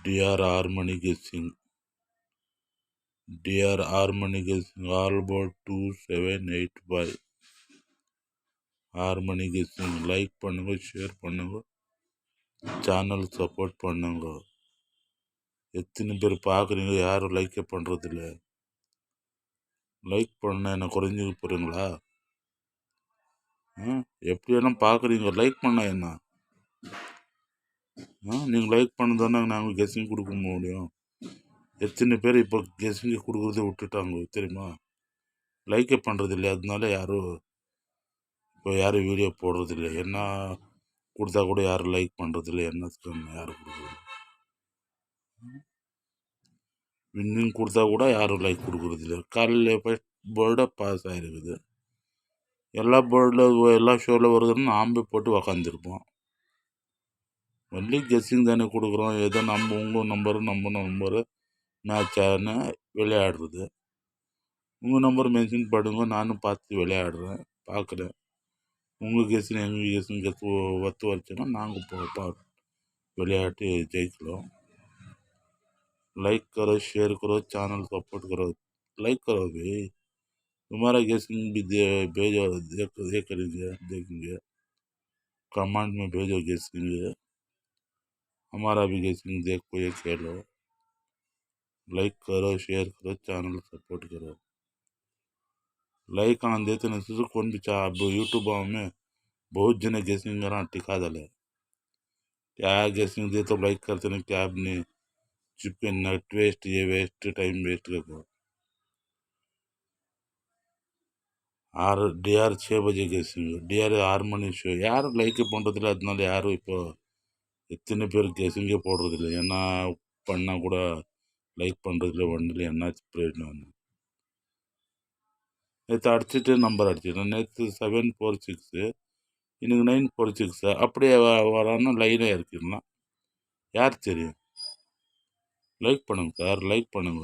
Dear Harmony Guessing. Dear Harmony Guessing, all about 2785. Harmony Guessing, like பண்ணுங்க, share பண்ணுங்க, channel support பண்ணுங்க. எத்தனை பேர் பார்க்குறீங்க, யாரும் லைக்கே பண்ணுறதில்ல. லைக் பண்ண என்ன குறைஞ்சி போகிறீங்களா? எப்படி வேணால் பார்க்குறீங்க, லைக் பண்ண என்ன? நீங்கள் லைக் பண்ண தானே நாங்கள் கெஸ்ஸிங் கொடுக்க முடியும். எத்தனை பேர் இப்போ கெஸ்ஸிங் கொடுக்குறத விட்டுட்டாங்க தெரியுமா? லைக்கே பண்ணுறது இல்லை. அதனால யாரும் வீடியோ போடுறதில்லை. என்ன கொடுத்தா கூட யாரும் லைக் பண்ணுறதில்லை. என்ன யாரும் கொடுக்குறது, வின்னிங் கொடுத்தா கூட யாரும் லைக் கொடுக்குறதில்லை. காலையில் ஃபஸ்ட் பேர்டை பாஸ் ஆகிருக்குது. எல்லா ஷோவில் வருதுன்னு நாம் போட்டு உக்காந்துருப்போம். ஒன்லி கெஸ்ஸிங் தானே கொடுக்குறோம். ஏதோ உங்கள் நம்பரு மேட்சான விளையாடுறது. உங்கள் நம்பர் மென்ஷன் பண்ணுங்க, நானும் பார்த்து விளையாடுறேன், பார்க்குறேன். உங்கள் கெஸ்ஸிங் எங்கள் கெஸ்ஸிங் ஒத்து வச்சுன்னா நாங்கள் விளையாட்டு ஜெயிக்கலாம். लाइक करो, शेयर करो, चैनल सपोर्ट करो. लाइक करो भाई. तुम्हारा गेसिंग भी भेजो, देखेंगे. कमेंट में भेजो गेसिंग. हमारा भी गेसिंग देखो, ये खेलो. लाइक करो, शेयर करो, चैनल सपोर्ट करो. लाइक आन देते नहीं कौन भी अब यूट्यूब में बहुत जने गेसिंग टिका दले. क्या गेसिंग दे तो लाइक करते नहीं, क्या अपने चिपके नेट वेस्ट, ये वेस्ट, टाइम वेस्ट करो. DR 6 बजे गेसिंग, DR हारमोनी शो யாரும் லைக் பண்ணுறதில்ல. அதனால யாரும் இப்போ எத்தனை பேர் கெஸ்ஸிங்கே போடுறதில்லை. என்ன பண்ணால் கூட லைக் பண்ணுறதில்ல. ஒன்றில் என்னாச்சு பிரயோஜனம்? நேற்று அடிச்சுட்டு நம்பர் அடிச்சிட்டேன். நேற்று 746, இன்னைக்கு 946. அப்படியே வரான்னு லைனே இருக்குன்னா யார் தெரியும்? லைக் பண்ணுங்க சார், லைக் பண்ணுங்க.